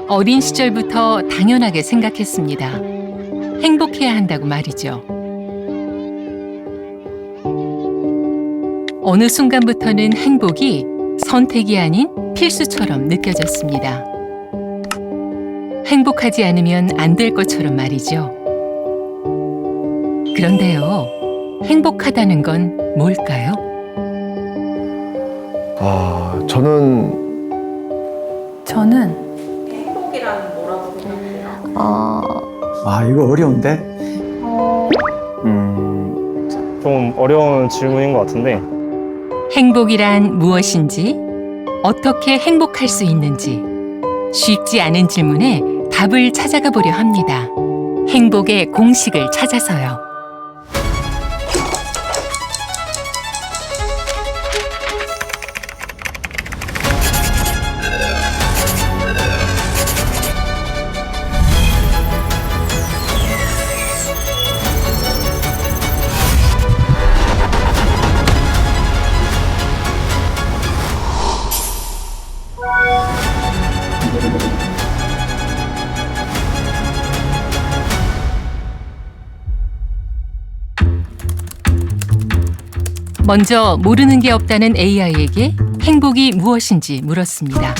어린 시절부터 당연하게 생각했습니다. 행복해야 한다고 말이죠. 어느 순간부터는 행복이 선택이 아닌 필수처럼 느껴졌습니다. 행복하지 않으면 안 될 것처럼 말이죠. 그런데요, 행복하다는 건 뭘까요? 저는 행복이란 뭐라고 생각해요? 이거 어려운데? 좀 어려운 질문인 것 같은데 행복이란 무엇인지, 어떻게 행복할 수 있는지 쉽지 않은 질문에 답을 찾아가 보려 합니다. 행복의 공식을 찾아서요. 먼저 모르는 게 없다는 AI에게 행복이 무엇인지 물었습니다.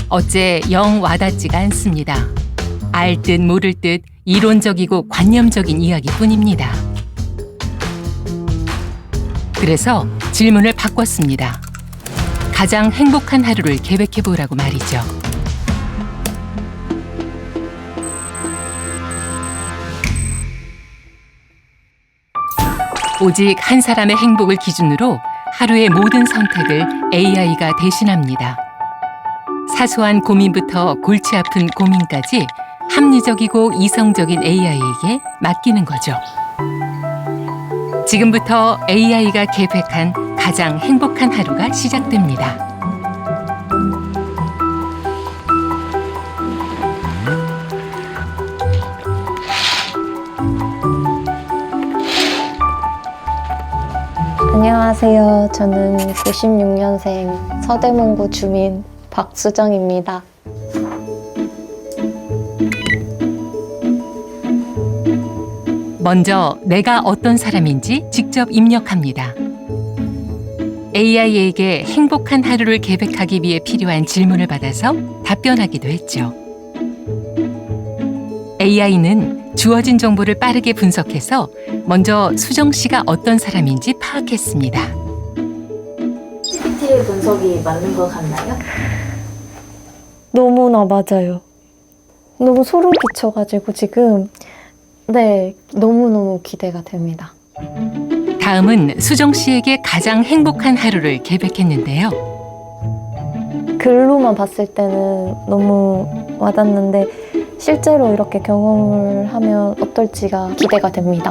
어째 영 와닿지가 않습니다. 알 듯 모를 듯 이론적이고 관념적인 이야기뿐입니다. 그래서 질문을 바꿨습니다. 가장 행복한 하루를 계획해보라고 말이죠. 오직 한 사람의 행복을 기준으로 하루의 모든 선택을 AI가 대신합니다. 사소한 고민부터 골치 아픈 고민까지 합리적이고 이성적인 AI에게 맡기는 거죠. 지금부터 AI가 계획한 가장 행복한 하루가 시작됩니다. 안녕하세요. 저는 96년생 서대문구 주민 박수정입니다. 먼저 내가 어떤 사람인지 직접 입력합니다. AI에게 행복한 하루를 계획하기 위해 필요한 질문을 받아서 답변하기도 했죠. AI는 주어진 정보를 빠르게 분석해서 먼저 수정 씨가 어떤 사람인지 파악했습니다. CBT의 분석이 맞는 것 같나요? 너무나 맞아요. 너무 소름 끼쳐가지고 지금 너무너무 기대가 됩니다. 다음은 수정 씨에게 가장 행복한 하루를 계획했는데요. 글로만 봤을 때는 너무 와닿는데 실제로 이렇게 경험을 하면 어떨지가 기대가 됩니다.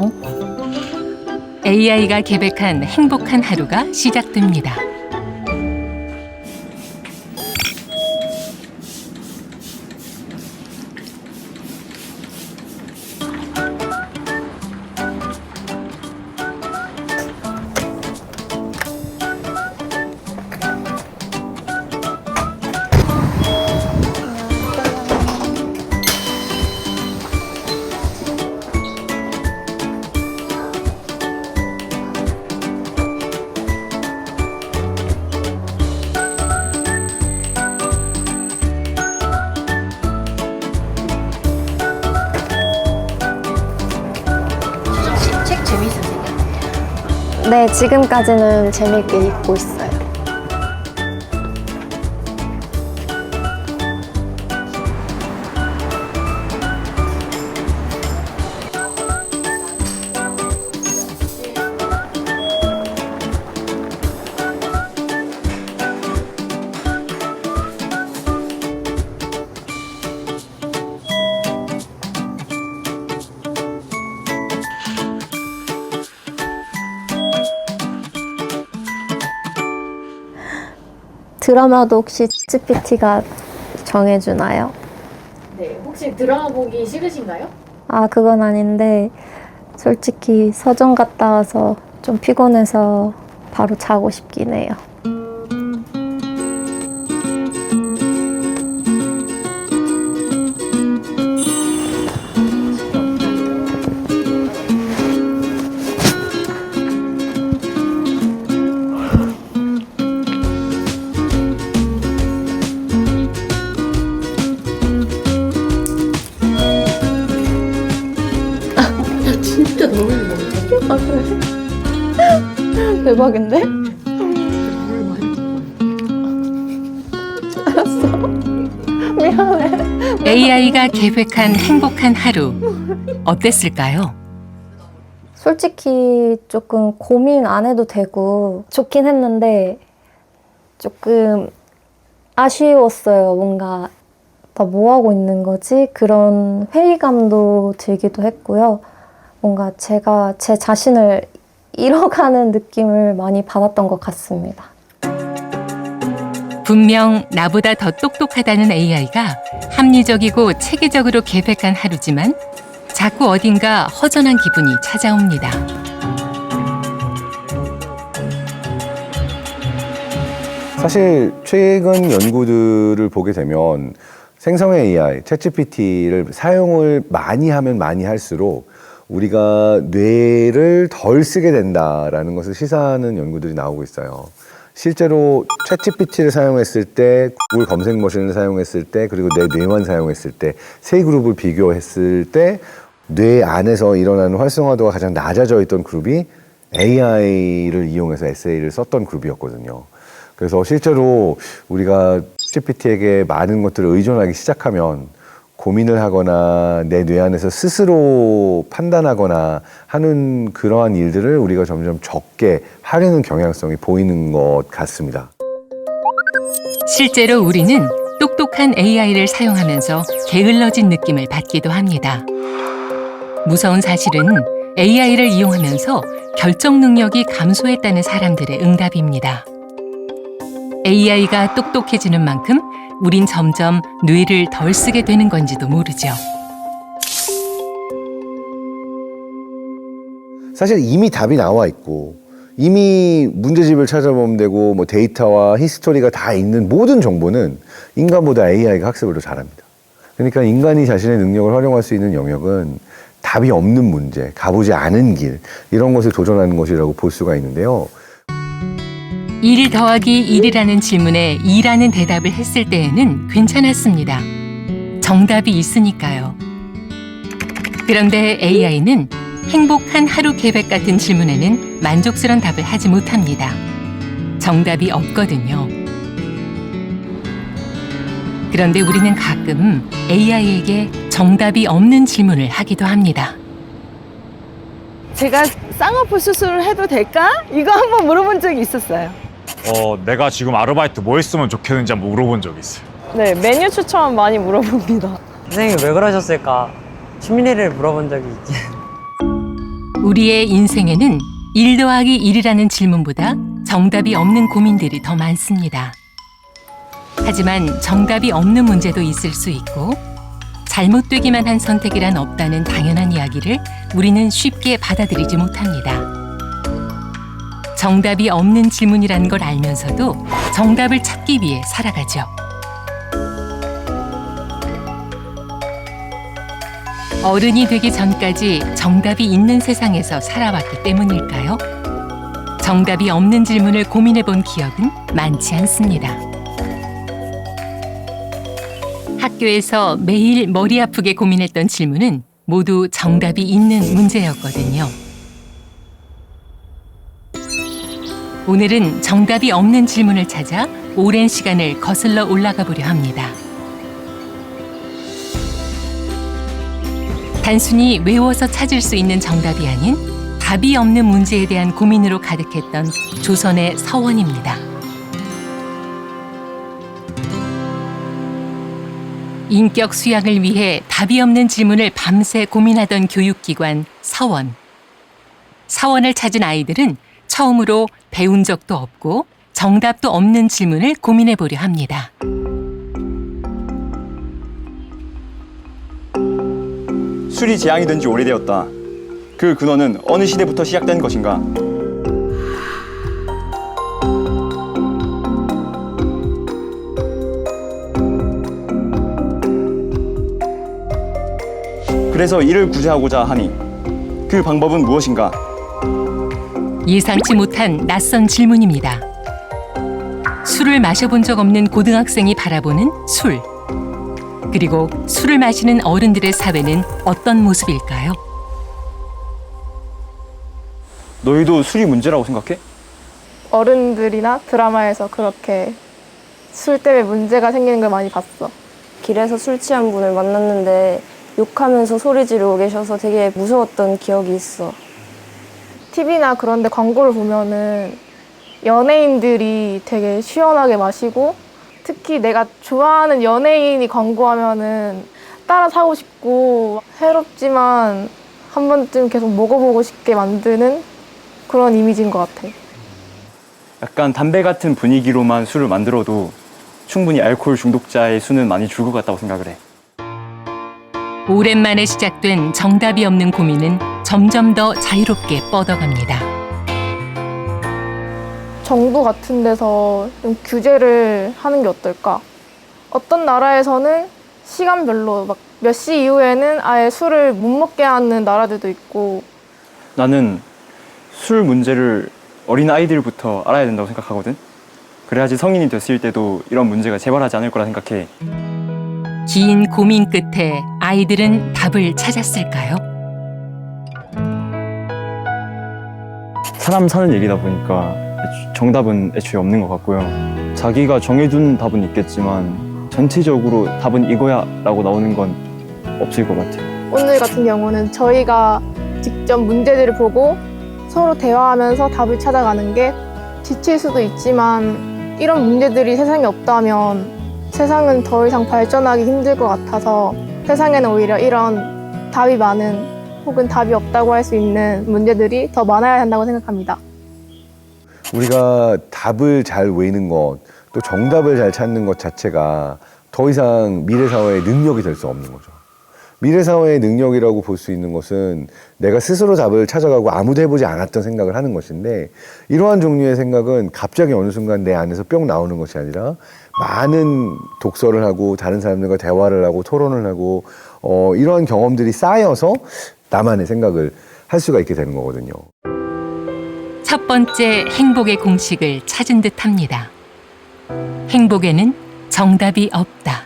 AI가 계획한 행복한 하루가 시작됩니다. 책 재밌으세요? 네, 지금까지는 재밌게 읽고 있어요. 드라마도 혹시 GPT가 정해주나요? 네, 혹시 드라마 보기 싫으신가요? 아, 그건 아닌데 솔직히 서점 갔다 와서 좀 피곤해서 바로 자고 싶긴 해요. 진짜 너무 힘들어. 아, 그래? 대박인데? 알았어. 미안해. AI가 계획한 행복한 하루 어땠을까요? 솔직히 조금 고민 안 해도 되고 좋긴 했는데 조금 아쉬웠어요. 뭔가 나 뭐 하고 있는 거지? 그런 회의감도 들기도 했고요. 뭔가 제가 제 자신을 잃어가는 느낌을 많이 받았던 것 같습니다. 분명 나보다 더 똑똑하다는 AI가 합리적이고 체계적으로 계획한 하루지만 자꾸 어딘가 허전한 기분이 찾아옵니다. 사실 최근 연구들을 보게 되면 생성 AI, 챗GPT를 사용을 많이 하면 많이 할수록 우리가 뇌를 덜 쓰게 된다라는 것을 시사하는 연구들이 나오고 있어요. 실제로 챗GPT를 사용했을 때, 구글 검색 머신을 사용했을 때, 그리고 내 뇌만 사용했을 때, 세 그룹을 비교했을 때 뇌 안에서 일어나는 활성화도가 가장 낮아져 있던 그룹이 AI를 이용해서 에세이를 썼던 그룹이었거든요. 그래서 실제로 우리가 GPT에게 많은 것들을 의존하기 시작하면 고민을 하거나 내 뇌 안에서 스스로 판단하거나 하는 그러한 일들을 우리가 점점 적게 하려는 경향성이 보이는 것 같습니다. 실제로 우리는 똑똑한 AI를 사용하면서 게을러진 느낌을 받기도 합니다. 무서운 사실은 AI를 이용하면서 결정 능력이 감소했다는 사람들의 응답입니다. AI가 똑똑해지는 만큼 우린 점점 뇌를 덜 쓰게 되는 건지도 모르죠. 사실 이미 답이 나와 있고 이미 문제집을 찾아보면 되고 뭐 데이터와 히스토리가 다 있는 모든 정보는 인간보다 AI가 학습을 더 잘합니다. 그러니까 인간이 자신의 능력을 활용할 수 있는 영역은 답이 없는 문제, 가보지 않은 길 이런 것을 도전하는 것이라고 볼 수가 있는데요. 1 더하기 1이라는 질문에 2라는 대답을 했을 때에는 괜찮았습니다. 정답이 있으니까요. 그런데 AI는 행복한 하루 계획 같은 질문에는 만족스러운 답을 하지 못합니다. 정답이 없거든요. 그런데 우리는 가끔 AI에게 정답이 없는 질문을 하기도 합니다. 제가 쌍꺼풀 수술을 해도 될까? 이거 한번 물어본 적이 있었어요. 내가 지금 아르바이트 뭐 했으면 좋겠는지 한번 물어본 적이 있어요. 네, 메뉴 추천 많이 물어봅니다. 선생님 왜 그러셨을까? 심리를 물어본 적이 있지. 우리의 인생에는 1 더하기 1이라는 질문보다 정답이 없는 고민들이 더 많습니다. 하지만 정답이 없는 문제도 있을 수 있고 잘못되기만 한 선택이란 없다는 당연한 이야기를 우리는 쉽게 받아들이지 못합니다. 정답이 없는 질문이라는 걸 알면서도 정답을 찾기 위해 살아가죠. 어른이 되기 전까지 정답이 있는 세상에서 살아왔기 때문일까요? 정답이 없는 질문을 고민해 본 기억은 많지 않습니다. 학교에서 매일 머리 아프게 고민했던 질문은 모두 정답이 있는 문제였거든요. 오늘은 정답이 없는 질문을 찾아 오랜 시간을 거슬러 올라가 보려 합니다. 단순히 외워서 찾을 수 있는 정답이 아닌 답이 없는 문제에 대한 고민으로 가득했던 조선의 서원입니다. 인격 수양을 위해 답이 없는 질문을 밤새 고민하던 교육기관 서원. 서원을 찾은 아이들은 처음으로 배운 적도 없고 정답도 없는 질문을 고민해 보려 합니다. 술이 재앙이 된 지 오래되었다. 그 근원은 어느 시대부터 시작된 것인가? 그래서 이를 구제하고자 하니 그 방법은 무엇인가? 예상치 못한 낯선 질문입니다. 술을 마셔본 적 없는 고등학생이 바라보는 술. 그리고 술을 마시는 어른들의 사회는 어떤 모습일까요? 너희도 술이 문제라고 생각해? 어른들이나 드라마에서 그렇게 술 때문에 문제가 생기는 걸 많이 봤어. 길에서 술 취한 분을 만났는데 욕하면서 소리 지르고 계셔서 되게 무서웠던 기억이 있어. TV나 그런 데 광고를 보면은 연예인들이 되게 시원하게 마시고 특히 내가 좋아하는 연예인이 광고하면은 따라 사고 싶고 해롭지만 한 번쯤 계속 먹어보고 싶게 만드는 그런 이미지인 것 같아. 약간 담배 같은 분위기로만 술을 만들어도 충분히 알코올 중독자의 수는 많이 줄 것 같다고 생각을 해. 오랜만에 시작된 정답이 없는 고민은 점점 더 자유롭게 뻗어갑니다. 정부 같은 데서 좀 규제를 하는 게 어떨까? 어떤 나라에서는 시간별로 막 몇 시 이후에는 아예 술을 못 먹게 하는 나라들도 있고. 나는 술 문제를 어린 아이들부터 알아야 된다고 생각하거든. 그래야지 성인이 됐을 때도 이런 문제가 재발하지 않을 거라 생각해. 긴 고민 끝에 아이들은 답을 찾았을까요? 사람 사는 얘기다 보니까 정답은 애초에 없는 것 같고요. 자기가 정해둔 답은 있겠지만 전체적으로 답은 이거야 라고 나오는 건 없을 것 같아요. 오늘 같은 경우는 저희가 직접 문제들을 보고 서로 대화하면서 답을 찾아가는 게 지칠 수도 있지만 이런 문제들이 세상에 없다면 세상은 더 이상 발전하기 힘들 것 같아서 세상에는 오히려 이런 답이 많은 혹은 답이 없다고 할 수 있는 문제들이 더 많아야 한다고 생각합니다. 우리가 답을 잘 외우는 것, 또 정답을 잘 찾는 것 자체가 더 이상 미래 사회의 능력이 될 수 없는 거죠. 미래 사회의 능력이라고 볼 수 있는 것은 내가 스스로 답을 찾아가고 아무도 해보지 않았던 생각을 하는 것인데, 이러한 종류의 생각은 갑자기 어느 순간 내 안에서 뿅 나오는 것이 아니라 많은 독서를 하고 다른 사람들과 대화를 하고 토론을 하고 이러한 경험들이 쌓여서 나만의 생각을 할 수가 있게 되는 거거든요. 첫 번째 행복의 공식을 찾은 듯합니다. 행복에는 정답이 없다.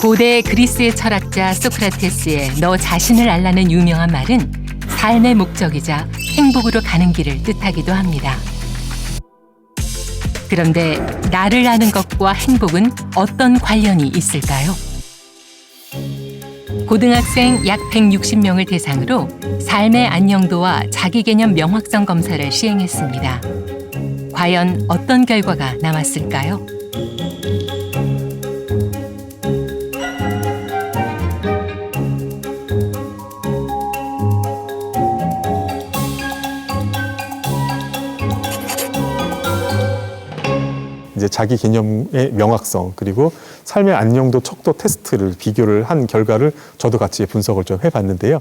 고대 그리스의 철학자 소크라테스의 너 자신을 알라는 유명한 말은 삶의 목적이자 행복으로 가는 길을 뜻하기도 합니다. 그런데 나를 아는 것과 행복은 어떤 관련이 있을까요? 고등학생 약 160명을 대상으로 삶의 안녕도와 자기개념 명확성 검사를 시행했습니다. 과연 어떤 결과가 나왔을까요? 이제 자기 개념의 명확성 그리고 삶의 안녕도 척도 테스트를 비교를 한 결과를 저도 같이 분석을 좀 해봤는데요.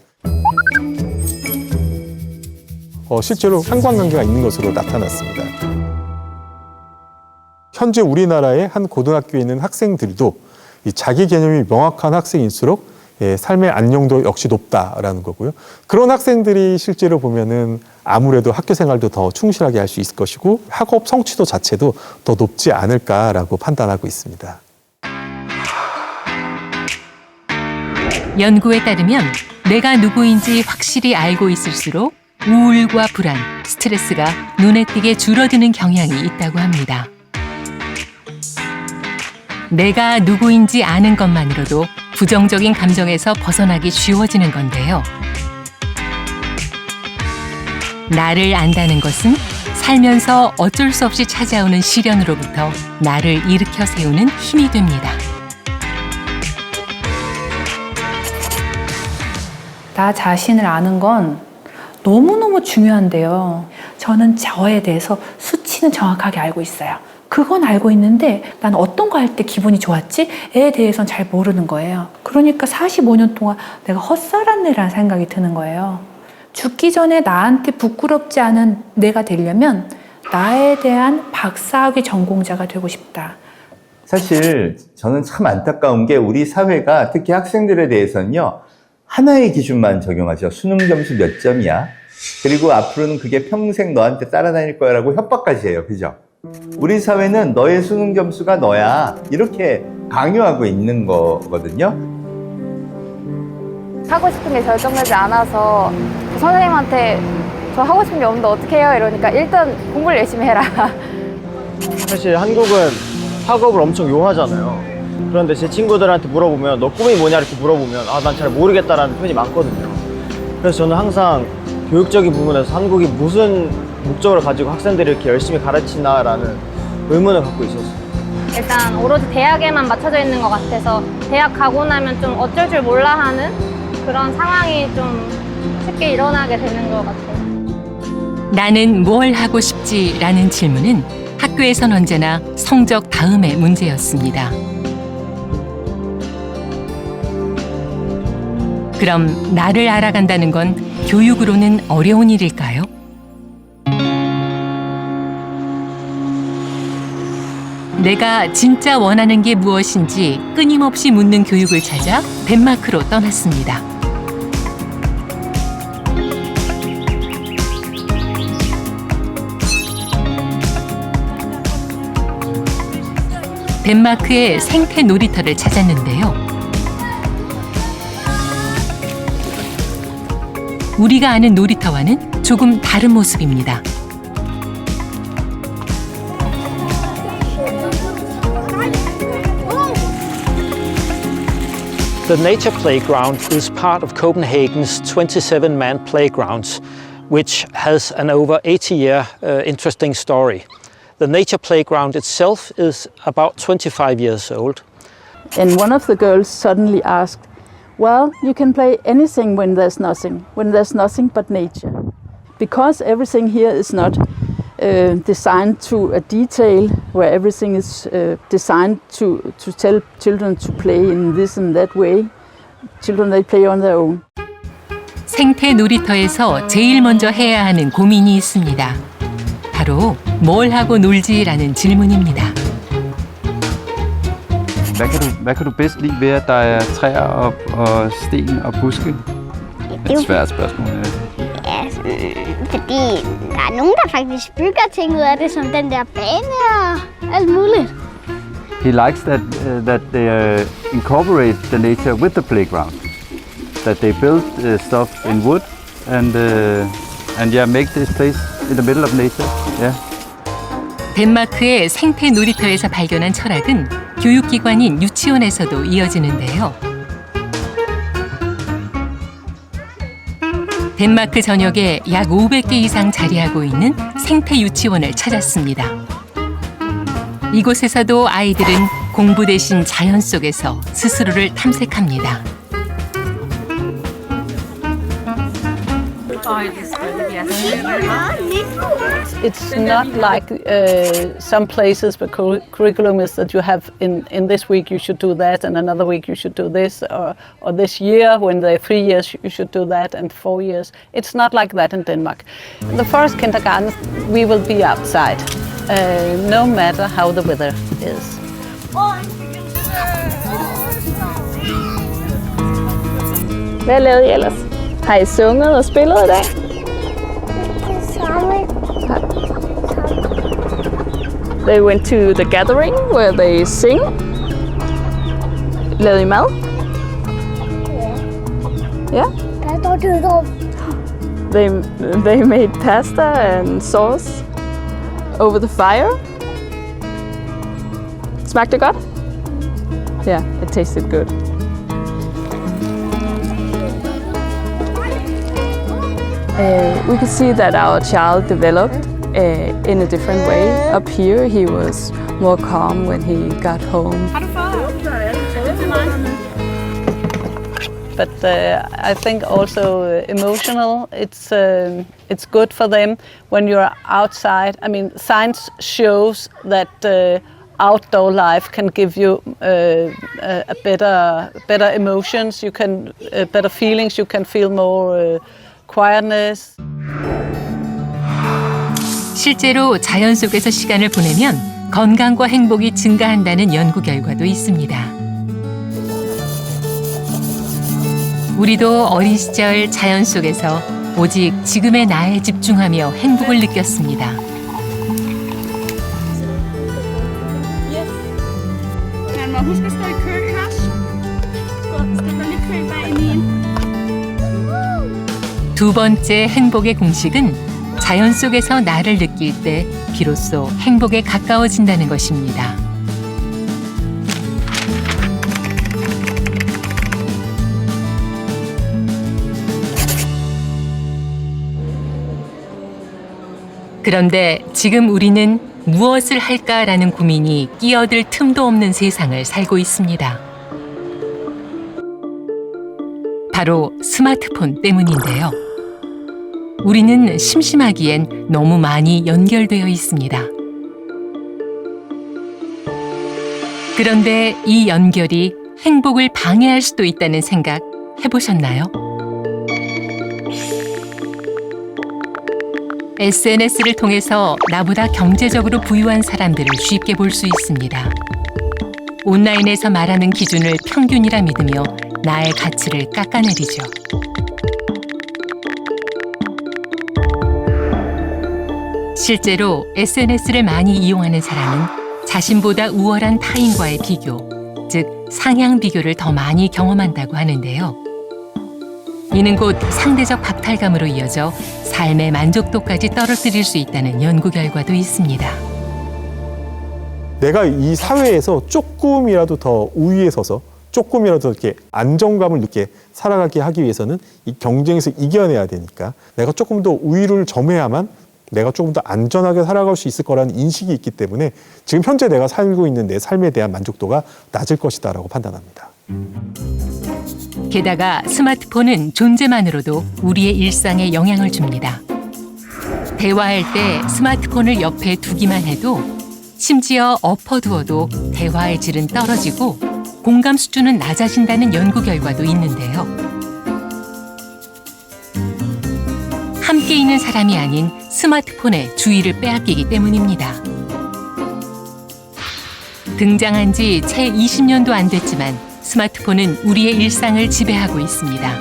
실제로 상관관계가 있는 것으로 나타났습니다. 현재 우리나라의 한 고등학교에 있는 학생들도 이 자기 개념이 명확한 학생일수록 삶의 안녕도 역시 높다라는 거고요. 그런 학생들이 실제로 보면은 아무래도 학교 생활도 더 충실하게 할 수 있을 것이고 학업 성취도 자체도 더 높지 않을까라고 판단하고 있습니다. 연구에 따르면 내가 누구인지 확실히 알고 있을수록 우울과 불안, 스트레스가 눈에 띄게 줄어드는 경향이 있다고 합니다. 내가 누구인지 아는 것만으로도 부정적인 감정에서 벗어나기 쉬워지는 건데요. 나를 안다는 것은 살면서 어쩔 수 없이 찾아오는 시련으로부터 나를 일으켜 세우는 힘이 됩니다. 나 자신을 아는 건 너무너무 중요한데요. 저는 저에 대해서 수치 위치는 정확하게 알고 있어요. 그건 알고 있는데 난 어떤 거 할 때 기분이 좋았지?에 대해서는 잘 모르는 거예요. 그러니까 45년 동안 내가 헛살았네라는 생각이 드는 거예요. 죽기 전에 나한테 부끄럽지 않은 내가 되려면 나에 대한 박사학위 전공자가 되고 싶다. 사실 저는 참 안타까운 게 우리 사회가 특히 학생들에 대해서는요, 하나의 기준만 적용하죠. 수능 점수 몇 점이야? 그리고 앞으로는 그게 평생 너한테 따라다닐 거야 라고 협박까지 해요. 그죠? 우리 사회는 너의 수능 점수가 너야, 이렇게 강요하고 있는 거거든요. 하고 싶은 게 결정되지 않아서 선생님한테 저 하고 싶은 게 없는데 어떻게 해요? 이러니까 일단 공부를 열심히 해라. 사실 한국은 학업을 엄청 요하잖아요. 그런데 제 친구들한테 물어보면 너 꿈이 뭐냐 이렇게 물어보면 아, 난 잘 모르겠다라는 표현이 많거든요. 그래서 저는 항상 교육적인 부분에서 한국이 무슨 목적을 가지고 학생들을 이렇게 열심히 가르치나라는 의문을 갖고 있었어요. 일단 오로지 대학에만 맞춰져 있는 것 같아서 대학 가고 나면 좀 어쩔 줄 몰라 하는 그런 상황이 좀 쉽게 일어나게 되는 것 같아요. 나는 뭘 하고 싶지라는 질문은 학교에선 언제나 성적 다음의 문제였습니다. 그럼 나를 알아간다는 건 교육으로는 어려운 일일까요? 내가 진짜 원하는 게 무엇인지 끊임없이 묻는 교육을 찾아 덴마크로 떠났습니다. 덴마크의 생태 놀이터를 찾았는데요. 우리가 아는 놀이터와는 조금 다른 모습입니다. The Nature Playground is part of Copenhagen's 27-man playgrounds, which has an over 80-year interesting story. The Nature Playground itself is about 25 years old. And one of the girls suddenly asked, well, you can play anything when there's nothing but nature. Because everything here is not designed to a detail, where everything is designed to tell children to play in this and that way. Children, they play on their own. 생태 놀이터에서 제일 먼저 해야 하는 고민이 있습니다. 바로 뭘 하고 놀지라는 질문입니다. Hvad kan du bedst lide ved, at der er træer og sten og buske? Det er et svært spørgsmål. Ja, fordi der er nogen, der faktisk bygger ting ud af det, som den der bane og alt muligt. He likes that they incorporate the nature with the playground. That they build stuff in wood and make this place in the middle of nature. Yeah. 덴마크의 생태 놀이터에서 발견한 철학은 교육기관인 유치원에서도 이어지는데요. 덴마크 전역에 약 500개 이상 자리하고 있는 생태 유치원을 찾았습니다. 이곳에서도 아이들은 공부 대신 자연 속에서 스스로를 탐색합니다. It's not like some places where curriculum is that you have in this week you should do that and another week you should do this or this year when they're 3 years you should do that and 4 years. It's not like that in Denmark. The first kindergarten we will be outside no matter how the weather is. Hvad lavede I ellers? Har I sunget og spillet i dag? They went to the gathering where they sing. Lavede I mad? Yeah. They made pasta and sauce over the fire. Smagte det godt? Yeah, it tasted good. We could see that our child developed in a different way. Up here, he was more calm when he got home. but I think also emotional. It's good for them when you're outside. I mean, science shows that outdoor life can give you a better emotions. You can better feelings. You can feel more quietness. 실제로 자연 속에서 시간을 보내면 건강과 행복이 증가한다는 연구 결과도 있습니다. 우리도 어린 시절 자연 속에서 오직 지금의 나에 집중하며 행복을 느꼈습니다. 두 번째 행복의 공식은 자연 속에서 나를 느낄 때 비로소 행복에 가까워진다는 것입니다. 그런데 지금 우리는 무엇을 할까라는 고민이 끼어들 틈도 없는 세상을 살고 있습니다. 바로 스마트폰 때문인데요. 우리는 심심하기엔 너무 많이 연결되어 있습니다. 그런데 이 연결이 행복을 방해할 수도 있다는 생각 해보셨나요? SNS를 통해서 나보다 경제적으로 부유한 사람들을 쉽게 볼 수 있습니다. 온라인에서 말하는 기준을 평균이라 믿으며 나의 가치를 깎아내리죠. 실제로 SNS를 많이 이용하는 사람은 자신보다 우월한 타인과의 비교, 즉 상향 비교를 더 많이 경험한다고 하는데요. 이는 곧 상대적 박탈감으로 이어져 삶의 만족도까지 떨어뜨릴 수 있다는 연구 결과도 있습니다. 내가 이 사회에서 조금이라도 더 우위에 서서 조금이라도 이렇게 안정감을 느끼게 살아가게 하기 위해서는 이 경쟁에서 이겨내야 되니까 내가 조금 더 우위를 점해야만 내가 조금 더 안전하게 살아갈 수 있을 거라는 인식이 있기 때문에 지금 현재 내가 살고 있는 내 삶에 대한 만족도가 낮을 것이다라고 판단합니다. 게다가 스마트폰은 존재만으로도 우리의 일상에 영향을 줍니다. 대화할 때 스마트폰을 옆에 두기만 해도 심지어 엎어두어도 대화의 질은 떨어지고 공감 수준은 낮아진다는 연구 결과도 있는데요. 함께 있는 사람이 아닌 스마트폰에 주의를 빼앗기기 때문입니다. 등장한 지 채 20년도 안 됐지만 스마트폰은 우리의 일상을 지배하고 있습니다.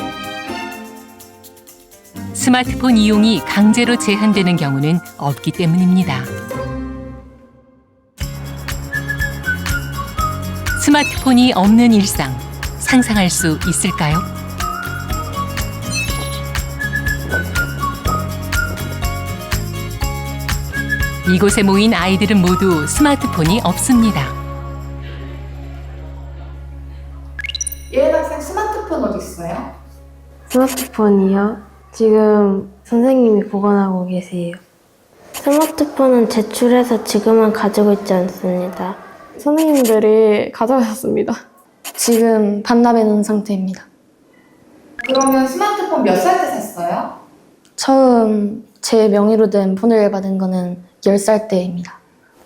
스마트폰 이용이 강제로 제한되는 경우는 없기 때문입니다. 스마트폰이 없는 일상, 상상할 수 있을까요? 이곳에 모인 아이들은 모두 스마트폰이 없습니다. 예은 학생 스마트폰 어디 있어요? 스마트폰이요? 지금 선생님이 보관하고 계세요. 스마트폰은 제출해서 지금은 가지고 있지 않습니다. 선생님들이 가져가셨습니다. 지금 반납해 놓은 상태입니다. 그러면 스마트폰 몇 살 때 샀어요? 처음 제 명의로 된 폰을 받은 거는 10살 때입니다.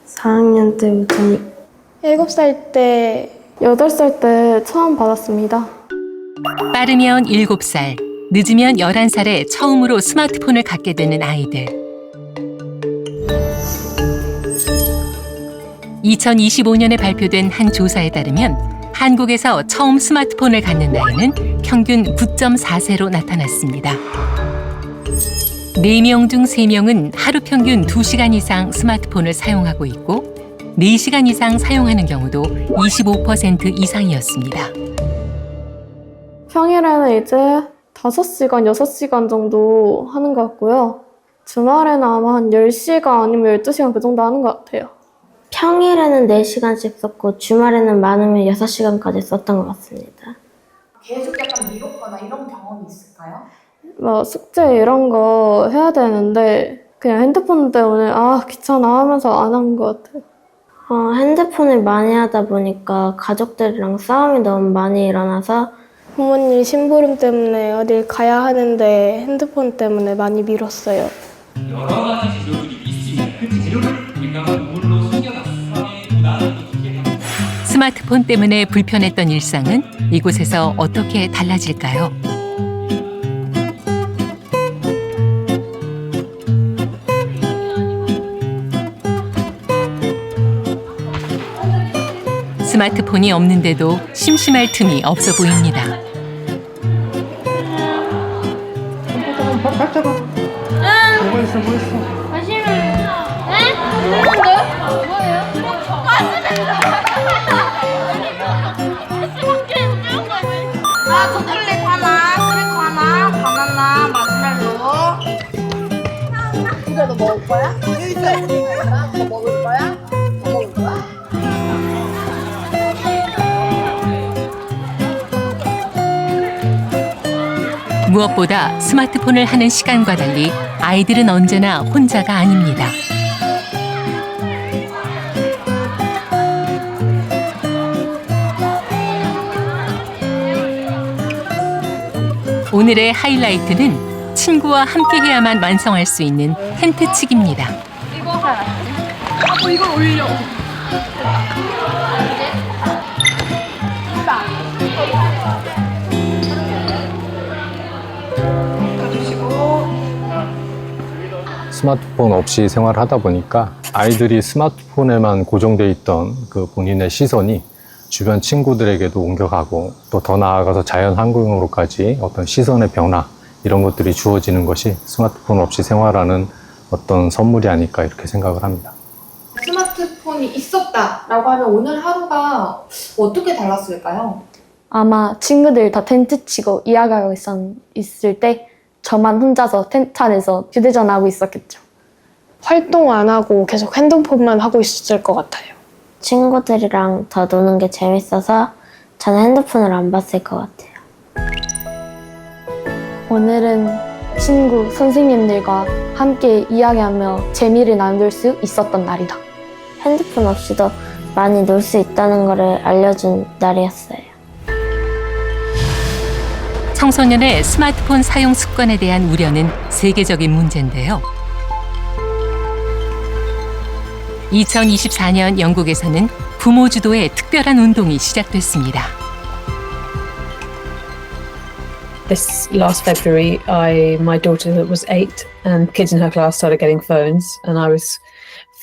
4학년 때부터 7살 때, 8살 때 처음 받았습니다. 빠르면 7살, 늦으면 11살에 처음으로 스마트폰을 갖게 되는 아이들. 2025년에 발표된 한 조사에 따르면 한국에서 처음 스마트폰을 갖는 나이는 평균 9.4세로 나타났습니다. 4명 중 3명은 하루 평균 2시간 이상 스마트폰을 사용하고 있고 4시간 이상 사용하는 경우도 25% 이상이었습니다. 평일에는 이제 5시간, 6시간 정도 하는 것 같고요. 주말에는 아마 한 10시간 아니면 12시간 그 정도 하는 것 같아요. 평일에는 4시간씩 썼고 주말에는 많으면 6시간까지 썼던 것 같습니다. 계속 약간 미뤘거나 이런 경험이 있을까요? 뭐 숙제 이런 거 해야 되는데 그냥 핸드폰 때문에 귀찮아 하면서 안 한 것 같아요. 핸드폰을 많이 하다 보니까 가족들이랑 싸움이 너무 많이 일어나서 부모님 심부름 때문에 어딜 가야 하는데 핸드폰 때문에 많이 미뤘어요. 여러 가지 재료들이 있으면 그 재료를 우리가 우물로 숨겨놨어. 스마트폰 때문에 불편했던 일상은 이곳에서 어떻게 달라질까요? 스마트폰이 없는데도 심심할 틈이 없어 보입니다. 초콜릿 하나, 크래커 하나, 바나나, 마시멜로. 이거 너 먹을 거야? 너 먹을 거야? 너 먹을 거야? 무엇보다 스마트폰을 하는 시간과 달리 아이들은 언제나 혼자가 아닙니다. 오늘의 하이라이트는 친구와 함께해야만 완성할 수 있는 텐트치기입니다. 이거 하나. 이거 올려. 스마트폰 없이 생활하다 보니까 아이들이 스마트폰에만 고정돼 있던 그 본인의 시선이 주변 친구들에게도 옮겨가고 또 더 나아가서 자연 환경으로까지 어떤 시선의 변화 이런 것들이 주어지는 것이 스마트폰 없이 생활하는 어떤 선물이 아닐까 이렇게 생각을 합니다. 스마트폰이 있었다라고 하면 오늘 하루가 어떻게 달랐을까요? 아마 친구들 다 텐트 치고 이야기하고 있을 때 저만 혼자서 텐트 안에서 휴대전 하고 있었겠죠. 활동 안 하고 계속 핸드폰만 하고 있었을 것 같아요. 친구들이랑 더 노는 게 재밌어서 저는 핸드폰을 안 봤을 것 같아요. 오늘은 친구, 선생님들과 함께 이야기하며 재미를 나눌 수 있었던 날이다. 핸드폰 없이도 많이 놀 수 있다는 것을 알려준 날이었어요. 청소년의 스마트폰 사용 습관에 대한 우려는 세계적인 문제인데요. 2024년 영국에서는 부모 주도의 특별한 운동이 시작됐습니다. This last February, my daughter was 8 and kids in her class started getting phones and I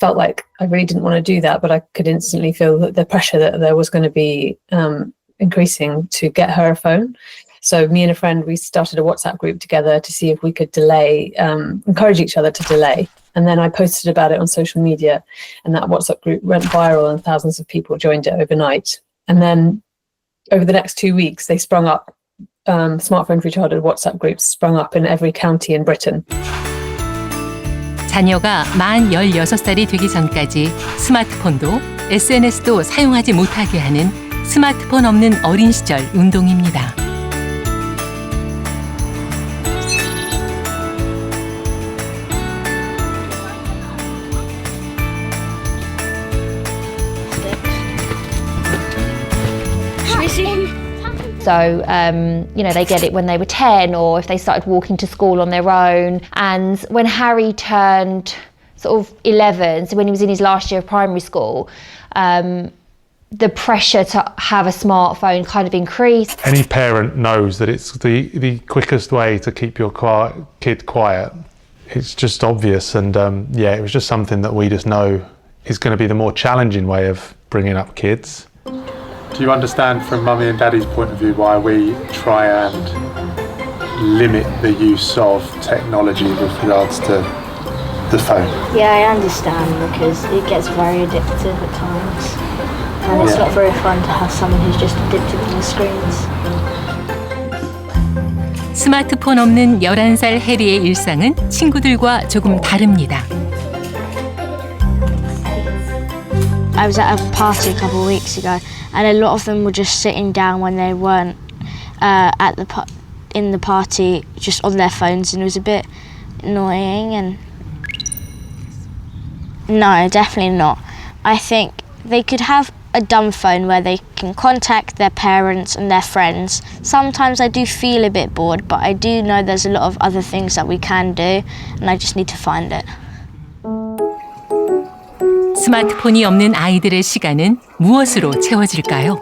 felt like I really didn't want to do that, but I could instantly feel that the pressure that there was going to be increasing to get her a phone. So me and a friend, we started a WhatsApp group together to see if we could delay, encourage each other to delay. And then I posted about it on social media and that WhatsApp group went viral and thousands of people joined it overnight. And then over the next 2 weeks, they sprung up, Smartphone for Childhood WhatsApp groups sprung up in every county in Britain. 자녀가 만 16살이 되기 전까지 스마트폰도 SNS도 사용하지 못하게 하는 스마트폰 없는 어린 시절 운동입니다. So, they get it when they were 10 or if they started walking to school on their own. And when Harry turned sort of 11, so when he was in his last year of primary school, the pressure to have a smartphone kind of increased. Any parent knows that it's the quickest way to keep your kid quiet. It's just obvious and it was just something that we just know is going to be the more challenging way of bringing up kids. Do you understand from Mummy and Daddy's point of view why we try and limit the use of technology with regards to the phone? Yeah, I understand because it gets very addictive at times and it's not very fun to have someone who's just addicted to the screens. 스마트폰 없는 11살 해리의 일상은 친구들과 조금 다릅니다. I was at a party a couple of weeks ago and a lot of them were just sitting down when they weren't in the party, just on their phones, and it was a bit annoying. And no, definitely not. I think they could have a dumb phone where they can contact their parents and their friends. Sometimes I do feel a bit bored, but I do know there's a lot of other things that we can do, and I just need to find it. 스마트폰이 없는 아이들의 시간은 무엇으로 채워질까요?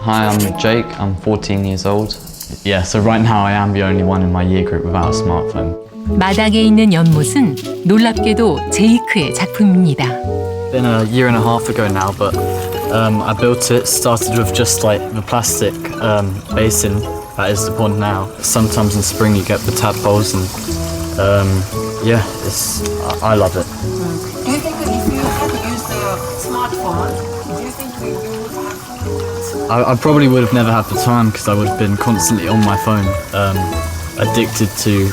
Hi, I'm Jake. I'm 14 years old. Yeah, so right now I am the only one in my year group without a smartphone. 마당에 있는 연못은 놀랍게도 제이크의 작품입니다. Been a year and a half ago now, but I built it. Started with just like the plastic basin that is the pond now. Sometimes in spring you get the tadpoles, and yeah, I love it. Do you think that if you hadn't used the smartphone, do you think you would have? I probably would have never had the time because I would have been constantly on my phone, addicted to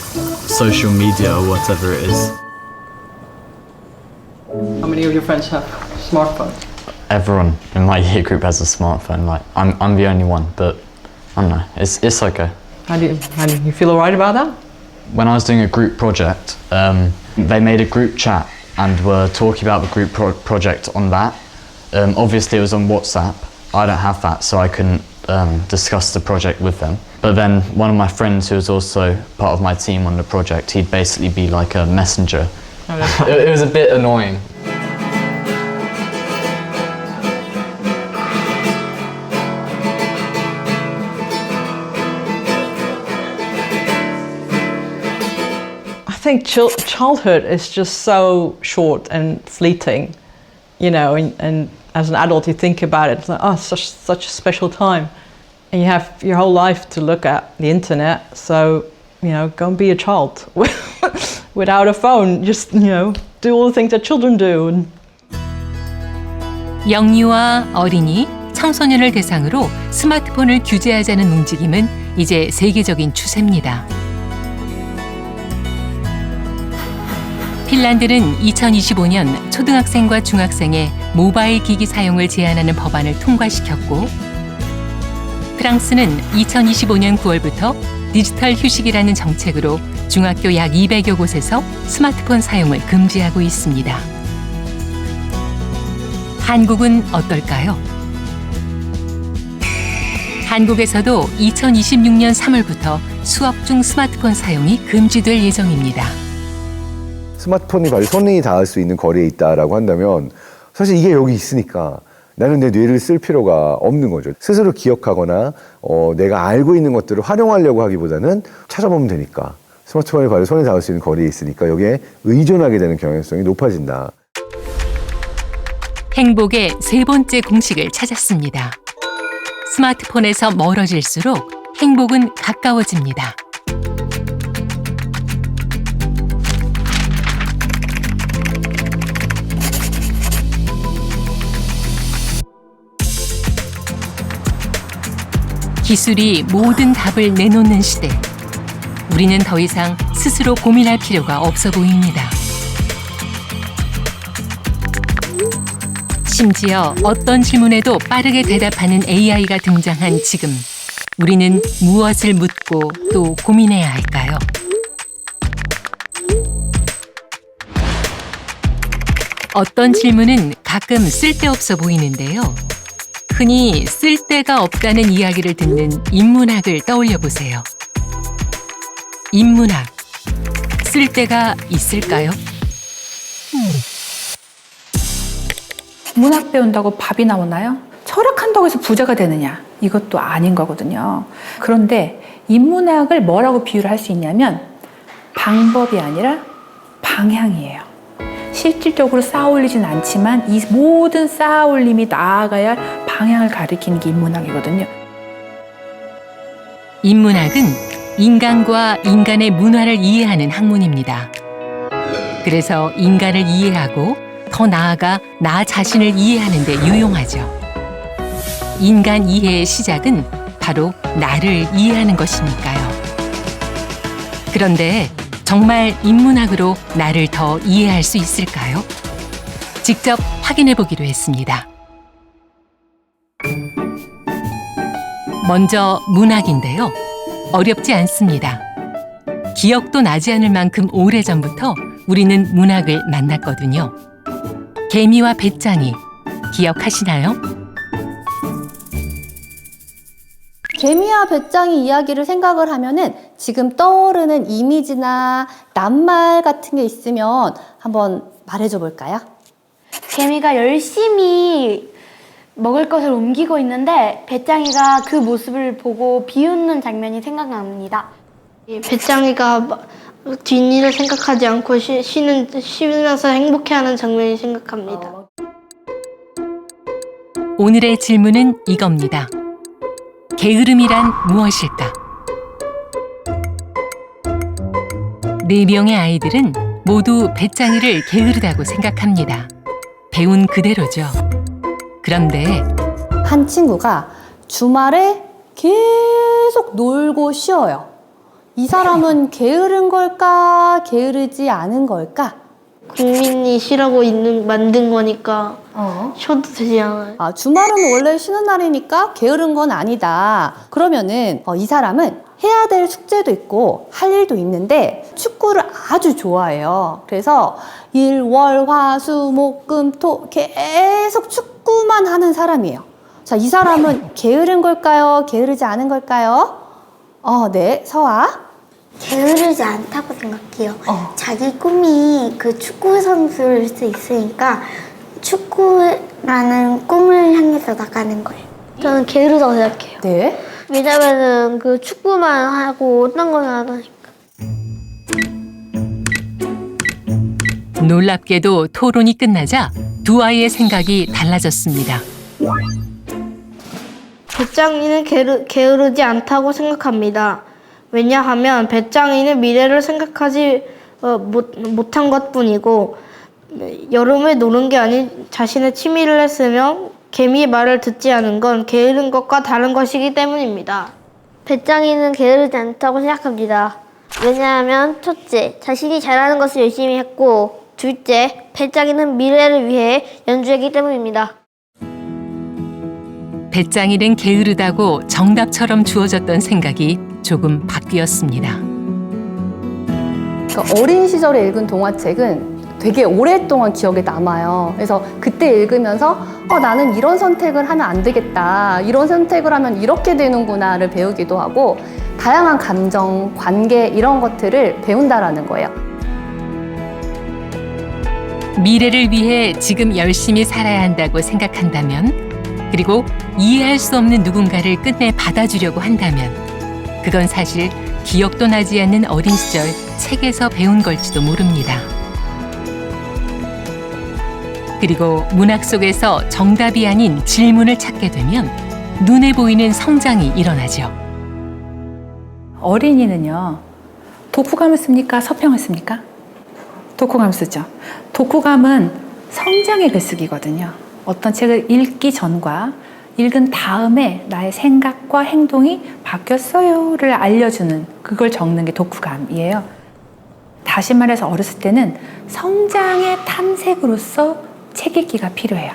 social media or whatever it is. How many of your friends have smartphones? Everyone in my year group has a smartphone. Like I'm the only one, but I don't know. It's okay. How do you feel alright about that? When I was doing a group project, they made a group chat and were talking about the group project on that. Obviously it was on WhatsApp. I don't have that, so I couldn't discuss the project with them. But then one of my friends who was also part of my team on the project, he'd basically be like a messenger. It was a bit annoying. I think childhood is just so short and fleeting, you know, and as an adult you think about it, it's like, oh, such a special time. And you have your whole life to look at the internet, so, you know, go and be a child. Without a phone, just, you know, do all the things that children do. 영유아, 어린이, 청소년을 대상으로 스마트폰을 규제하자는 움직임은 이제 세계적인 추세입니다. 핀란드는 2025년 초등학생과 중학생의 모바일 기기 사용을 제한하는 법안을 통과시켰고, 프랑스는 2025년 9월부터 디지털 휴식이라는 정책으로 중학교 약 200여 곳에서 스마트폰 사용을 금지하고 있습니다. 한국은 어떨까요? 한국에서도 2026년 3월부터 수업 중 스마트폰 사용이 금지될 예정입니다. 스마트폰이 바로 손이 닿을 수 있는 거리에 있다라고 한다면 사실 이게 여기 있으니까 나는 내 뇌를 쓸 필요가 없는 거죠. 스스로 기억하거나 내가 알고 있는 것들을 활용하려고 하기보다는 찾아보면 되니까 스마트폰이 바로 손에 닿을 수 있는 거리에 있으니까 여기에 의존하게 되는 경향성이 높아진다. 행복의 세 번째 공식을 찾았습니다. 스마트폰에서 멀어질수록 행복은 가까워집니다. 기술이 모든 답을 내놓는 시대. 우리는 더 이상 스스로 고민할 필요가 없어 보입니다. 심지어 어떤 질문에도 빠르게 대답하는 AI가 등장한 지금, 우리는 무엇을 묻고 또 고민해야 할까요? 어떤 질문은 가끔 쓸데없어 보이는데요. 흔히 쓸데가 없다는 이야기를 듣는 인문학을 떠올려 보세요. 인문학, 쓸데가 있을까요? 문학 배운다고 밥이 나오나요? 철학한다고 해서 부자가 되느냐? 이것도 아닌 거거든요. 그런데 인문학을 뭐라고 비유를 할 수 있냐면 방법이 아니라 방향이에요. 실질적으로 쌓아 올리진 않지만 이 모든 쌓아 올림이 나아가야 할 방향을 가리키는 게 인문학이거든요. 인문학은 인간과 인간의 문화를 이해하는 학문입니다. 그래서 인간을 이해하고 더 나아가 나 자신을 이해하는 데 유용하죠. 인간 이해의 시작은 바로 나를 이해하는 것이니까요. 그런데 정말 인문학으로 나를 더 이해할 수 있을까요? 직접 확인해 보기로 했습니다. 먼저 문학인데요. 어렵지 않습니다. 기억도 나지 않을 만큼 오래전부터 우리는 문학을 만났거든요. 개미와 배짱이 기억하시나요? 개미와 배짱이 이야기를 생각을 하면은 지금 떠오르는 이미지나 낱말 같은 게 있으면 한번 말해줘 볼까요? 개미가 열심히 먹을 것을 옮기고 있는데 배짱이가 그 모습을 보고 비웃는 장면이 생각납니다. 배짱이가 뒷일을 생각하지 않고 쉬면서 행복해하는 장면이 생각합니다. 오늘의 질문은 이겁니다. 게으름이란 무엇일까? 4명의 아이들은 모두 배짱이를 게으르다고 생각합니다. 배운 그대로죠. 그런데 한 친구가 주말에 계속 놀고 쉬어요. 이 사람은 게으른 걸까? 게으르지 않은 걸까? 국민이 쉬라고 만든 거니까 쉬어도 되지 않아요. 아, 주말은 원래 쉬는 날이니까 게으른 건 아니다. 그러면은 이 사람은 해야 될 숙제도 있고 할 일도 있는데 축구를 아주 좋아해요. 그래서 일, 월, 화, 수, 목, 금, 토 계속 축구만 하는 사람이에요. 자, 이 사람은 게으른 걸까요? 게으르지 않은 걸까요? 네, 서아. 게으르지 않다고 생각해요. 자기 꿈이 그 축구 선수일 수 있으니까 축구라는 꿈을 향해서 나가는 거예요. 저는 게으르다고 생각해요. 네. 왜냐면은 그 축구만 하고 어떤 건 안 하니까. 놀랍게도 토론이 끝나자 두 아이의 생각이 달라졌습니다. 배짱이는 게으르지 않다고 생각합니다. 왜냐하면 배짱이는 미래를 생각하지 못한 것뿐이고 여름에 노는 게 아닌 자신의 취미를 했으며 개미의 말을 듣지 않은 건 게으른 것과 다른 것이기 때문입니다. 배짱이는 게으르지 않다고 생각합니다. 왜냐하면 첫째, 자신이 잘하는 것을 열심히 했고 둘째, 배짱이는 미래를 위해 연주했기 때문입니다. 배짱이는 게으르다고 정답처럼 주어졌던 생각이 조금 바뀌었습니다. 그러니까 어린 시절에 읽은 동화책은 되게 오랫동안 기억에 남아요. 그래서 그때 읽으면서 나는 이런 선택을 하면 안 되겠다. 이런 선택을 하면 이렇게 되는구나를 배우기도 하고 다양한 감정, 관계 이런 것들을 배운다라는 거예요. 미래를 위해 지금 열심히 살아야 한다고 생각한다면, 그리고 이해할 수 없는 누군가를 끝내 받아주려고 한다면 그건 사실 기억도 나지 않는 어린 시절 책에서 배운 걸지도 모릅니다. 그리고 문학 속에서 정답이 아닌 질문을 찾게 되면 눈에 보이는 성장이 일어나죠. 어린이는요, 독후감을 씁니까? 서평을 씁니까? 독후감을 쓰죠. 독후감은 성장의 글쓰기거든요. 어떤 책을 읽기 전과 읽은 다음에 나의 생각과 행동이 바뀌었어요를 알려주는, 그걸 적는 게 독후감이에요. 다시 말해서 어렸을 때는 성장의 탐색으로서 책 읽기가 필요해요.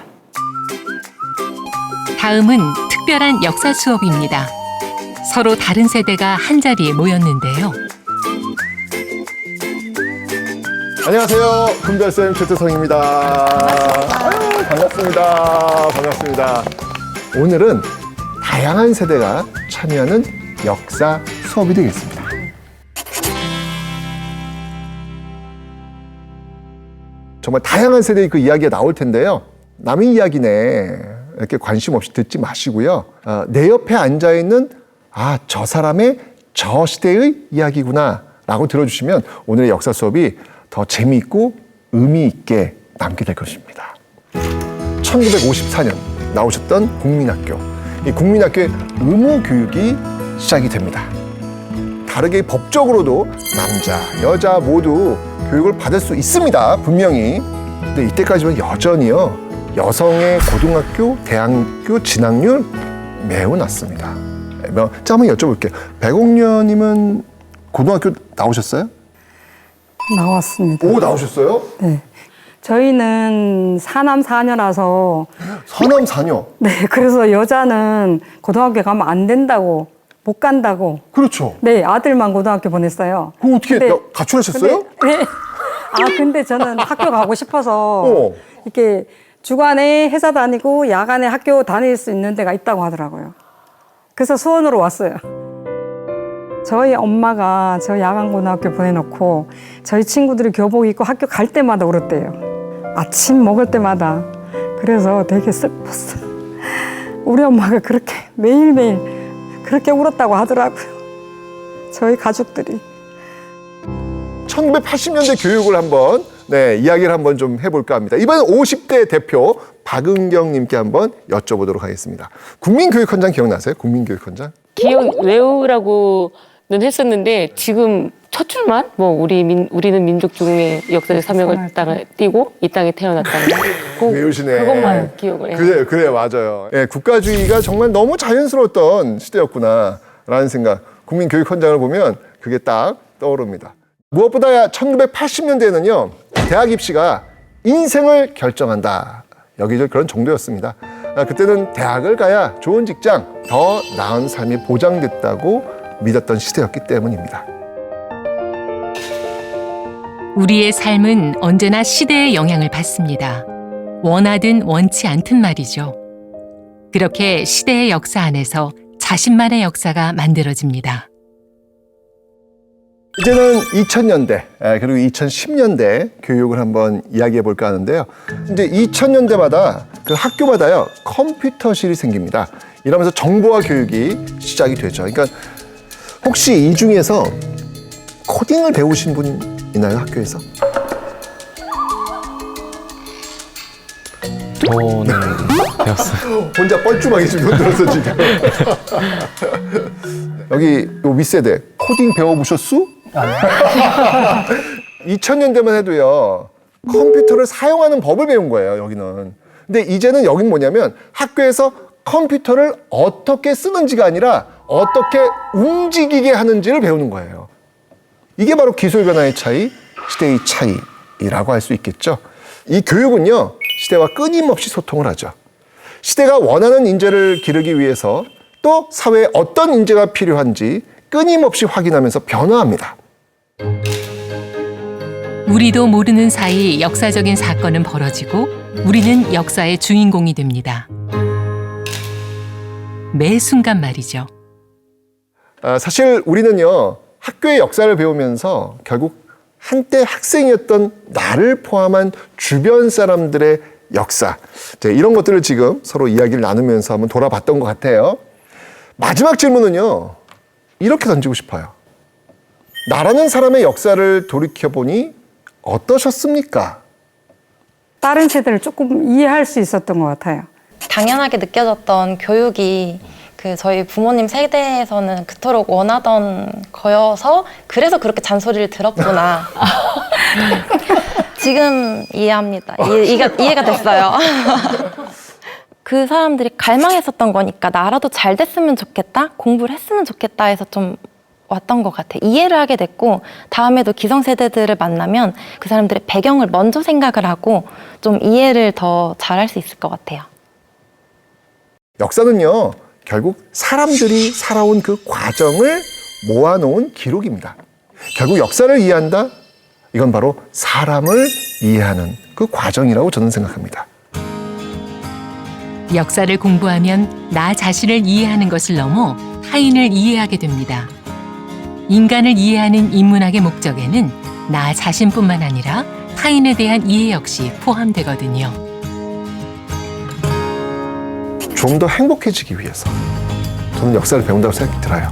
다음은 특별한 역사 수업입니다. 서로 다른 세대가 한자리에 모였는데요. 안녕하세요. 금별쌤 최태성입니다. 반갑습니다. 반갑습니다. 오늘은 다양한 세대가 참여하는 역사 수업이 되겠습니다. 정말 다양한 세대의 그 이야기가 나올 텐데요. 남의 이야기네 이렇게 관심 없이 듣지 마시고요. 내 옆에 앉아있는 저 사람의 저 시대의 이야기구나 라고 들어주시면 오늘의 역사 수업이 더 재미있고 의미 있게 남게 될 것입니다. 1954년 나오셨던 국민학교. 이 국민학교의 의무교육이 시작이 됩니다. 다르게 법적으로도 남자, 여자 모두 교육을 받을 수 있습니다. 분명히. 근데 이때까지는 여전히요. 여성의 고등학교, 대학교 진학률 매우 낮습니다. 자, 한번 여쭤볼게요. 백옥녀님은 고등학교 나오셨어요? 나왔습니다. 오, 나오셨어요? 네. 저희는 사남 사녀라서. 사남 사녀? 네, 그래서 여자는 고등학교 가면 안 된다고, 못 간다고. 그렇죠. 네, 아들만 고등학교 보냈어요. 그럼 어떻게 가출하셨어요? 네. 근데 저는 학교 가고 싶어서 이렇게 주간에 회사 다니고 야간에 학교 다닐 수 있는 데가 있다고 하더라고요. 그래서 수원으로 왔어요. 저희 엄마가 저 야간고등학교 보내놓고 저희 친구들이 교복 입고 학교 갈 때마다 울었대요. 아침 먹을 때마다. 그래서 되게 슬펐어요. 우리 엄마가 그렇게 매일매일 그렇게 울었다고 하더라고요. 저희 가족들이. 1980년대 교육을 한번 이야기를 한번 좀 해볼까 합니다. 이번엔 50대 대표 박은경님께 한번 여쭤보도록 하겠습니다. 국민교육헌장 기억나세요? 국민교육헌장? 외우라고는 했었는데 지금 첫 줄만 우리는 민족 중흥의 역사적 사명을 띠고 이 땅에 태어났다는 외우시네. 그것만 기억을 해요. 그래요, 맞아요. 국가주의가 정말 너무 자연스러웠던 시대였구나라는 생각. 국민교육헌장을 보면 그게 딱 떠오릅니다. 무엇보다 1980년대에는요, 대학 입시가 인생을 결정한다. 여기저기 그런 정도였습니다. 그때는 대학을 가야 좋은 직장, 더 나은 삶이 보장됐다고 믿었던 시대였기 때문입니다. 우리의 삶은 언제나 시대의 영향을 받습니다. 원하든 원치 않든 말이죠. 그렇게 시대의 역사 안에서 자신만의 역사가 만들어집니다. 이제는 2000년대 그리고 2010년대 교육을 한번 이야기해 볼까 하는데요. 이제 2000년대마다 그 학교마다요 컴퓨터실이 생깁니다. 이러면서 정보화 교육이 시작이 되죠. 그러니까 혹시 이 중에서 코딩을 배우신 분 있나요, 학교에서? 저는 배웠어요. 혼자 뻘쭘하게 지금 흔들어서 지금. 여기 요 윗세대 코딩 배워보셨수? 2000년대만 해도요 컴퓨터를 사용하는 법을 배운 거예요, 여기는. 근데 이제는 여긴 뭐냐면 학교에서 컴퓨터를 어떻게 쓰는지가 아니라 어떻게 움직이게 하는지를 배우는 거예요. 이게 바로 기술 변화의 차이, 시대의 차이라고 할 수 있겠죠. 이 교육은요 시대와 끊임없이 소통을 하죠. 시대가 원하는 인재를 기르기 위해서 또 사회에 어떤 인재가 필요한지 끊임없이 확인하면서 변화합니다. 우리도 모르는 사이 역사적인 사건은 벌어지고 우리는 역사의 주인공이 됩니다. 매 순간 말이죠. 사실 우리는요 학교의 역사를 배우면서 결국 한때 학생이었던 나를 포함한 주변 사람들의 역사, 이런 것들을 지금 서로 이야기를 나누면서 한번 돌아봤던 것 같아요. 마지막 질문은요 이렇게 던지고 싶어요. 나라는 사람의 역사를 돌이켜보니 어떠셨습니까? 다른 세대를 조금 이해할 수 있었던 것 같아요. 당연하게 느껴졌던 교육이 저희 부모님 세대에서는 그토록 원하던 거여서 그래서 그렇게 잔소리를 들었구나. 지금 이해합니다. 이해가 됐어요. 그 사람들이 갈망했었던 거니까 나라도 잘 됐으면 좋겠다, 공부를 했으면 좋겠다 해서 좀 왔던 것 같아. 이해를 하게 됐고 다음에도 기성세대들을 만나면 그 사람들의 배경을 먼저 생각을 하고 좀 이해를 더 잘할 수 있을 것 같아요. 역사는요 결국 사람들이 살아온 그 과정을 모아놓은 기록입니다. 결국 역사를 이해한다? 이건 바로 사람을 이해하는 그 과정이라고 저는 생각합니다. 역사를 공부하면 나 자신을 이해하는 것을 넘어 타인을 이해하게 됩니다. 인간을 이해하는 인문학의 목적에는 나 자신뿐만 아니라 타인에 대한 이해 역시 포함되거든요. 좀 더 행복해지기 위해서 저는 역사를 배운다고 생각이 들어요.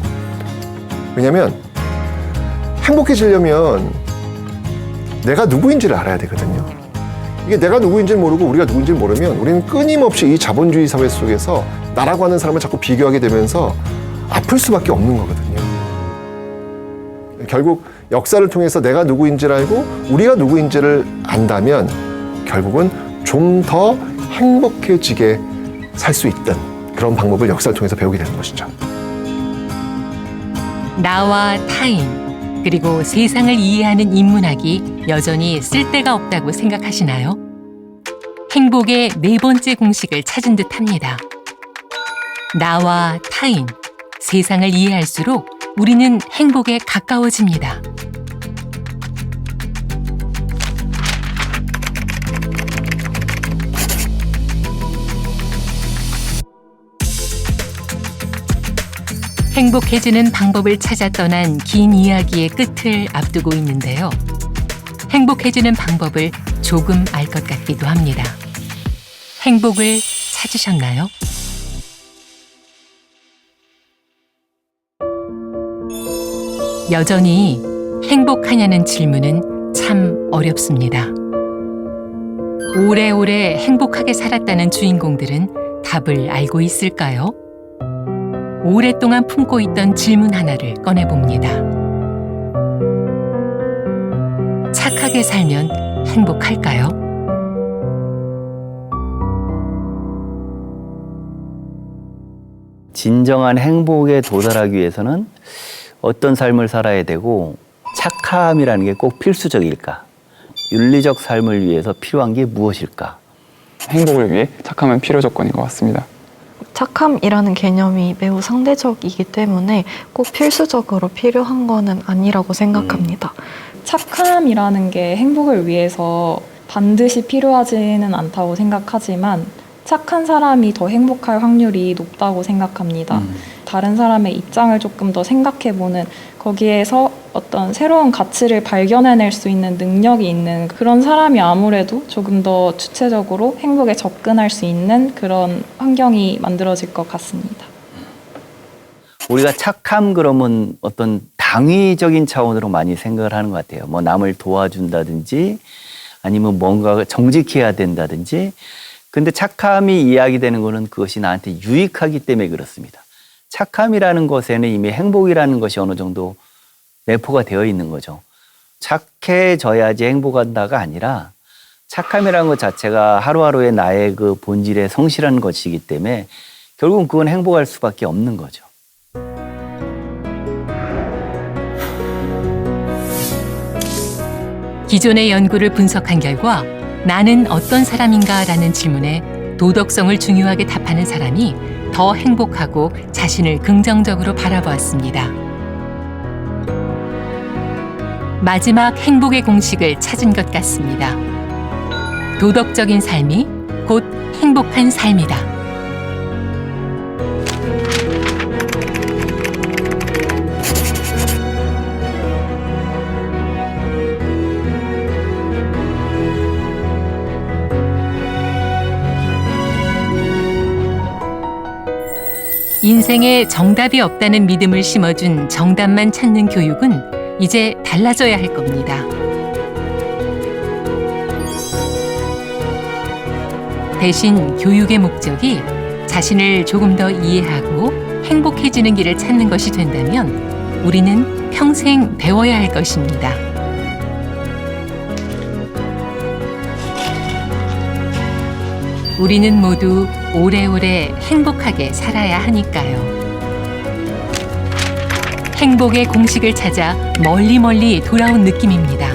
왜냐하면 행복해지려면 내가 누구인지를 알아야 되거든요. 이게 내가 누구인지를 모르고 우리가 누구인지를 모르면 우리는 끊임없이 이 자본주의 사회 속에서 나라고 하는 사람을 자꾸 비교하게 되면서 아플 수밖에 없는 거거든요. 결국 역사를 통해서 내가 누구인지를 알고 우리가 누구인지를 안다면 결국은 좀 더 행복해지게 살 수 있던 그런 방법을 역사를 통해서 배우게 되는 것이죠. 나와 타인, 그리고 세상을 이해하는 인문학이 여전히 쓸데가 없다고 생각하시나요? 행복의 네 번째 공식을 찾은 듯합니다. 나와 타인, 세상을 이해할수록 우리는 행복에 가까워집니다. 행복해지는 방법을 찾아 떠난 긴 이야기의 끝을 앞두고 있는데요. 행복해지는 방법을 조금 알 것 같기도 합니다. 행복을 찾으셨나요? 여전히 행복하냐는 질문은 참 어렵습니다. 오래오래 행복하게 살았다는 주인공들은 답을 알고 있을까요? 오랫동안 품고 있던 질문 하나를 꺼내봅니다. 착하게 살면 행복할까요? 진정한 행복에 도달하기 위해서는 어떤 삶을 살아야 되고 착함이라는 게 꼭 필수적일까? 윤리적 삶을 위해서 필요한 게 무엇일까? 행복을 위해 착함은 필요 조건인 것 같습니다. 착함이라는 개념이 매우 상대적이기 때문에 꼭 필수적으로 필요한 거는 아니라고 생각합니다. 착함이라는 게 행복을 위해서 반드시 필요하지는 않다고 생각하지만 착한 사람이 더 행복할 확률이 높다고 생각합니다. 다른 사람의 입장을 조금 더 생각해보는, 거기에서 어떤 새로운 가치를 발견해낼 수 있는 능력이 있는 그런 사람이 아무래도 조금 더 주체적으로 행복에 접근할 수 있는 그런 환경이 만들어질 것 같습니다. 우리가 착함 그러면 어떤 당위적인 차원으로 많이 생각을 하는 것 같아요. 뭐 남을 도와준다든지 아니면 뭔가 정직해야 된다든지. 근데 착함이 이야기되는 거는 그것이 나한테 유익하기 때문에 그렇습니다. 착함이라는 것에는 이미 행복이라는 것이 어느 정도 내포가 되어 있는 거죠. 착해져야지 행복한다가 아니라 착함이라는 것 자체가 하루하루의 나의 그 본질의 성실한 것이기 때문에 결국은 그건 행복할 수밖에 없는 거죠. 기존의 연구를 분석한 결과 나는 어떤 사람인가라는 질문에 도덕성을 중요하게 답하는 사람이 더 행복하고 자신을 긍정적으로 바라보았습니다. 마지막 행복의 공식을 찾은 것 같습니다. 도덕적인 삶이 곧 행복한 삶이다. 인생에 정답이 없다는 믿음을 심어준 정답만 찾는 교육은 이제 달라져야 할 겁니다. 대신 교육의 목적이 자신을 조금 더 이해하고 행복해지는 길을 찾는 것이 된다면 우리는 평생 배워야 할 것입니다. 우리는 모두 오래오래 행복하게 살아야 하니까요. 행복의 공식을 찾아 멀리 돌아온 느낌입니다.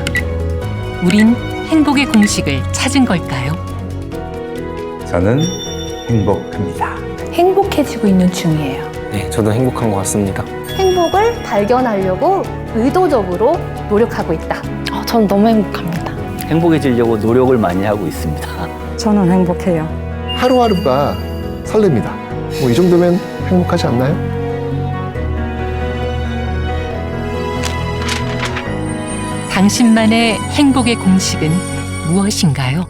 우린 행복의 공식을 찾은 걸까요? 저는 행복합니다. 행복해지고 있는 중이에요. 네, 저도 행복한 것 같습니다. 행복을 발견하려고 의도적으로 노력하고 있다. 전 너무 행복합니다. 행복해지려고 노력을 많이 하고 있습니다. 저는 행복해요. 하루하루가 설렙니다. 뭐 이 정도면 행복하지 않나요? 당신만의 행복의 공식은 무엇인가요?